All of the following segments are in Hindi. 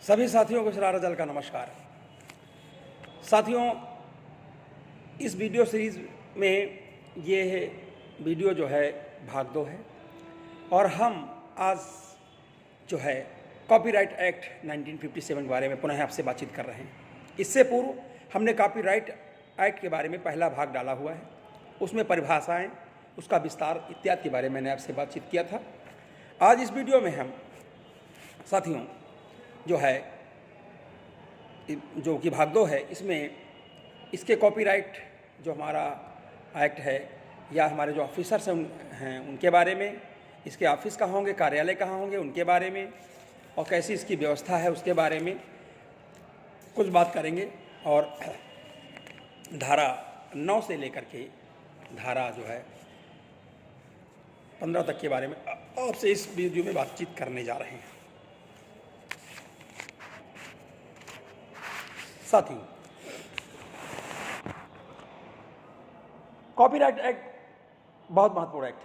सभी साथियों को शरारा जल का नमस्कार। साथियों, इस वीडियो सीरीज़ में ये वीडियो जो है भाग 2 है और हम आज जो है कॉपीराइट एक्ट 1957 के बारे में पुनः आपसे बातचीत कर रहे हैं। इससे पूर्व हमने कॉपीराइट एक्ट के बारे में पहला भाग डाला हुआ है, उसमें परिभाषाएं, उसका विस्तार इत्यादि के बारे में मैंने आपसे बातचीत किया था। आज इस वीडियो में हम साथियों जो है जो कि भाग 2 है, इसमें इसके कॉपीराइट जो हमारा एक्ट है या हमारे जो ऑफिसर्स हैं उनके बारे में, इसके ऑफिस कहाँ होंगे, कार्यालय कहाँ होंगे, उनके बारे में और कैसी इसकी व्यवस्था है उसके बारे में कुछ बात करेंगे। और धारा 9 से लेकर के धारा जो है 15 तक के बारे में आपसे इस वीडियो में बातचीत करने जा रहे हैं। साथियों, कॉपीराइट एक्ट बहुत महत्वपूर्ण एक्ट है।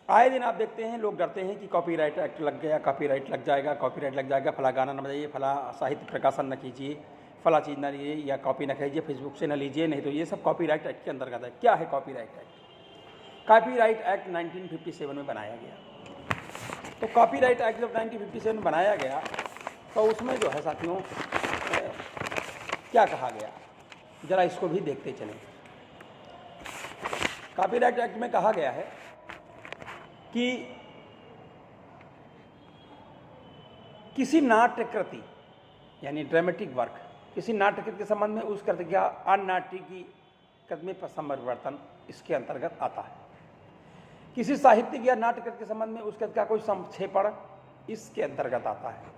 आए दिन आप देखते हैं लोग डरते हैं कि कॉपीराइट एक्ट लग गया, कॉपीराइट लग जाएगा, कॉपीराइट लग जाएगा, फला गाना न बजाइए, फला साहित्य प्रकाशन न कीजिए, फला चीज़ न लीजिए या कॉपी न कीजिए, फेसबुक से न लीजिए, नहीं तो ये सब कॉपीराइट एक्ट के अंतर्गत है। क्या है कॉपीराइट एक्ट? कॉपीराइट एक्ट 1957 में बनाया गया। तो कॉपीराइट एक्ट जब 1957 में बनाया गया तो उसमें जो है साथियों क्या कहा गया, जरा इसको भी देखते चलें। कॉपीराइट एक्ट में कहा गया है कि किसी नाट्य कृति यानी ड्रामेटिक वर्क, किसी नाट्य कृति के संबंध में उस कृति का अनाट्यिकी कृति में परिवर्तन इसके अंतर्गत आता है। किसी साहित्यिक या नाट्य कृति के संबंध में उस कृति का कोई संक्षेपण इसके अंतर्गत आता है।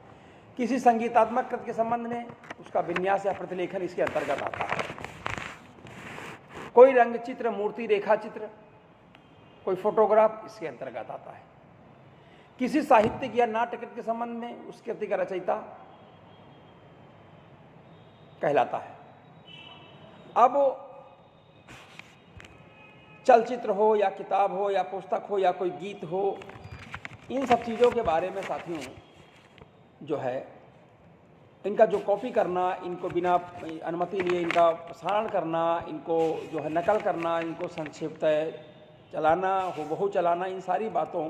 किसी संगीतात्मक कृति के संबंध में उसका विन्यास या प्रतिलेखन इसके अंतर्गत आता है। कोई रंग चित्र, मूर्ति, रेखा चित्र, कोई फोटोग्राफ इसके अंतर्गत आता है। किसी साहित्यिक या नाट्य कृति के संबंध में उस कृति का रचयिता कहलाता है। अब चलचित्र हो या किताब हो या पुस्तक हो या कोई गीत हो, इन सब चीज़ों के बारे में साथियों जो है इनका जो कॉपी करना, इनको बिना अनुमति लिए इनका प्रसारण करना, इनको जो है नकल करना, इनको संक्षिप्त चलाना, हुबहू चलाना, इन सारी बातों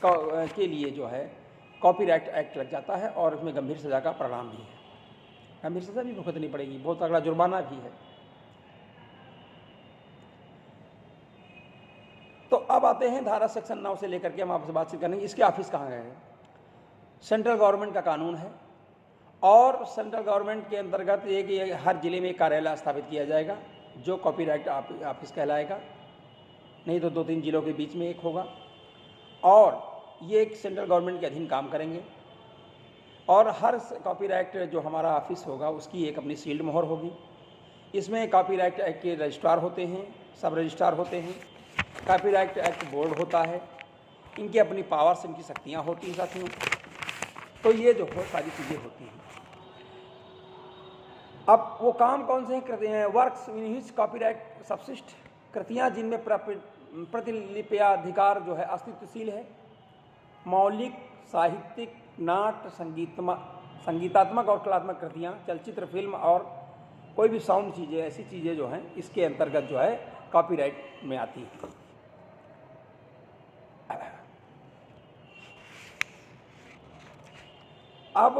के लिए जो है कॉपीराइट एक्ट लग जाता है और इसमें गंभीर सज़ा का परिणाम भी है। गंभीर सज़ा भी भुगतनी पड़ेगी, बहुत तगड़ा जुर्माना भी है। तो अब आते हैं धारा सेक्शन 9 से लेकर के हम आपसे बातचीत करेंगे। इसके ऑफिस कहाँ गए हैं? सेंट्रल गवर्नमेंट का कानून है और सेंट्रल गवर्नमेंट के अंतर्गत एक हर जिले में एक कार्यालय स्थापित किया जाएगा जो कॉपीराइट ऑफिस कहलाएगा, नहीं तो 2-3 जिलों के बीच में एक होगा और ये एक सेंट्रल गवर्नमेंट के अधीन काम करेंगे। और हर कॉपीराइट जो हमारा ऑफिस होगा उसकी एक अपनी सील्ड मोहर होगी। इसमें कॉपीराइट एक्ट के रजिस्ट्रार होते हैं, सब रजिस्ट्रार होते हैं, कॉपीराइट एक्ट बोर्ड होता है, इनकी अपनी पावर्स, इनकी शक्तियाँ होती हैं साथियों। तो ये जो है सारी चीज़ें होती हैं। अब वो काम कौन से हैं? Works in which copyright subsist, कृतियाँ जिनमें प्रतिलिप्याधिकार जो है अस्तित्वशील है। मौलिक, साहित्यिक, नाट्य, संगीतात्मक और कलात्मक कृतियाँ, चलचित्र, फिल्म और कोई भी साउंड चीज़ें, ऐसी चीज़ें जो हैं इसके अंतर्गत जो है कॉपीराइट में आती है। अब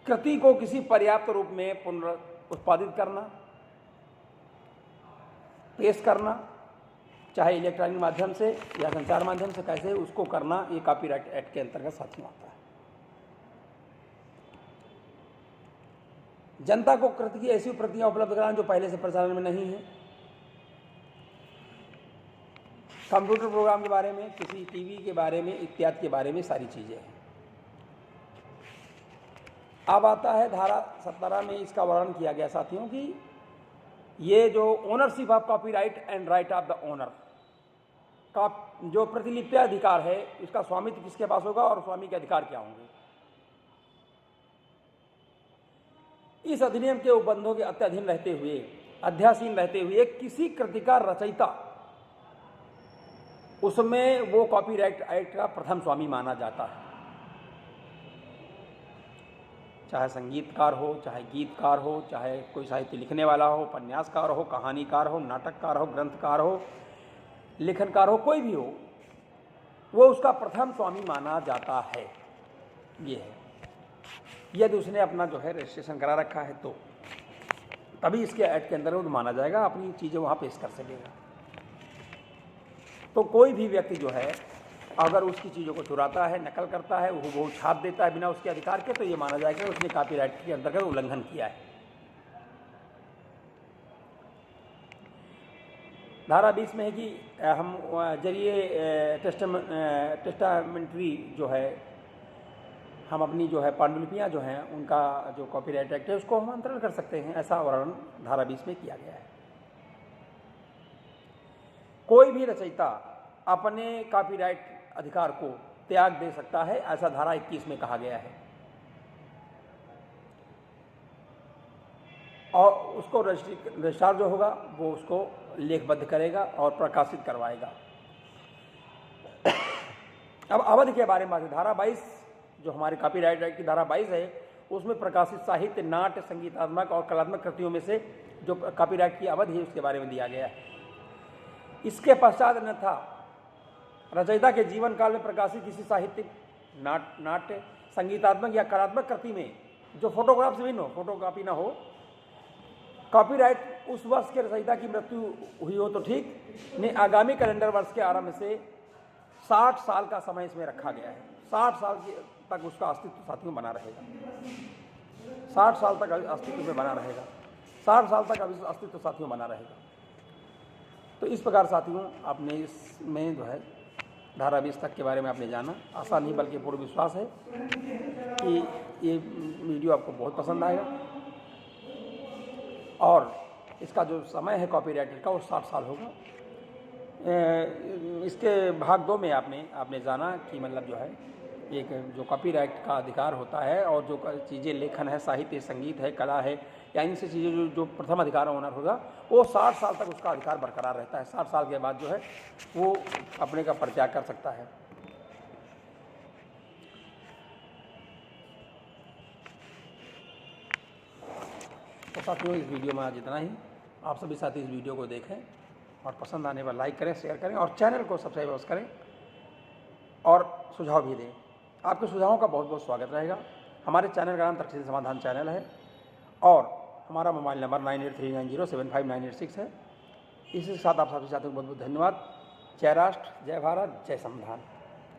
कृति को किसी पर्याप्त रूप में पुनरुत्पादित करना, पेश करना, चाहे इलेक्ट्रॉनिक माध्यम से या संचार माध्यम से, कैसे उसको करना, ये कॉपीराइट एक्ट के अंतर्गत साथियों आता है। जनता को कृति की ऐसी प्रतियां उपलब्ध कराना जो पहले से प्रचलन में नहीं है। कंप्यूटर प्रोग्राम के बारे में, किसी टीवी के बारे में, इत्यादि के बारे में सारी चीज़ें हैं। अब आता है धारा 17 में इसका वर्णन किया गया साथियों कि ये जो ownership of copyright and right of the owner का जो प्रतिलिप्याधिकार है, इसका स्वामित्व किसके पास होगा और स्वामी के अधिकार क्या होंगे। इस अधिनियम के उपबंधों के अत्याधीन रहते हुए, अध्यासीन रहते हुए किसी कृति का रचयिता उसमें वो कॉपीराइट एक्ट का प्रथम स्वामी माना जाता है। चाहे संगीतकार हो, चाहे गीतकार हो, चाहे कोई साहित्य लिखने वाला हो, उपन्यासकार हो, कहानीकार हो, नाटककार हो, ग्रंथकार हो, लेखनकार हो, कोई भी हो, वो उसका प्रथम स्वामी माना जाता है। ये है, यदि उसने अपना जो है रजिस्ट्रेशन करा रखा है तो तभी इसके ऐड के अंदर वो माना जाएगा, अपनी चीज़ें वहाँ पेश कर सकेगा। तो कोई भी व्यक्ति जो है अगर उसकी चीज़ों को चुराता है, नकल करता है, वो छाप देता है बिना उसके अधिकार के, तो ये माना जाएगा कि उसने कॉपीराइट के अंतर्गत उल्लंघन किया है। धारा 20 में है कि हम जरिए टेस्टामेंट्री जो है, हम अपनी जो है पांडुलिपियाँ जो हैं उनका जो कॉपीराइट एक्ट है उसको हम अंतरण कर सकते हैं, ऐसा वर्णन धारा 20 में किया गया है। कोई भी रचयिता अपने कॉपीराइट अधिकार को त्याग दे सकता है, ऐसा धारा 21 में कहा गया है, और उसको रजिस्ट्रार जो होगा वो उसको लेखबद्ध करेगा और प्रकाशित करवाएगा। अब अवधि के बारे में बात है। धारा 22 जो हमारे कॉपीराइट एक्ट की धारा 22 है, उसमें प्रकाशित साहित्य, नाट्य, संगीतात्मक और कलात्मक कृतियों में से जो कॉपीराइट की अवधि है उसके बारे में दिया गया है। इसके पश्चात अन्यथा रचयिता के जीवन काल में प्रकाशित किसी साहित्यिक, नाट्य, संगीतात्मक या कलात्मक कृति में जो फोटोग्राफ से भिन्न हो, फोटोकॉपी ना हो, कॉपीराइट उस वर्ष के रचयिता की मृत्यु हुई हो तो ठीक, नहीं आगामी कैलेंडर वर्ष के आरंभ से 60 साल का समय इसमें रखा गया है। 60 साल तक उसका अस्तित्व साथियों बना रहेगा, 60 साल तक अस्तित्व में बना रहेगा, 60 साल तक अस्तित्व साथियों बना रहेगा। तो इस प्रकार साथियों आपने इसमें जो है धारा 20 तक के बारे में आपने जाना। आशा नहीं बल्कि पूर्ण विश्वास है कि ये वीडियो आपको बहुत पसंद आएगा, और इसका जो समय है कॉपीराइट का वो 60 साल होगा। इसके भाग 2 में आपने जाना कि मतलब जो है एक जो कॉपीराइट का अधिकार होता है और जो चीज़ें लेखन है, साहित्य, संगीत है, कला है, या इनसे चीज़ें जो प्रथम अधिकार ओनर होगा वो 60 साल तक उसका अधिकार बरकरार रहता है। 60 साल के बाद जो है वो अपने का परित्याग कर सकता है। तो साथियों इस वीडियो में आज इतना ही। आप सभी साथी इस वीडियो को देखें और पसंद आने पर लाइक करें, शेयर करें और चैनल को सब्सक्राइब करें और सुझाव भी दें। आपके सुझावों का बहुत बहुत स्वागत रहेगा। हमारे चैनल का नाम तर्कशील समाधान चैनल है और हमारा मोबाइल नंबर 9839075986 है। इसी के साथ आप सभी साथियों को बहुत बहुत धन्यवाद। जय राष्ट्र, जय भारत, जय संविधान।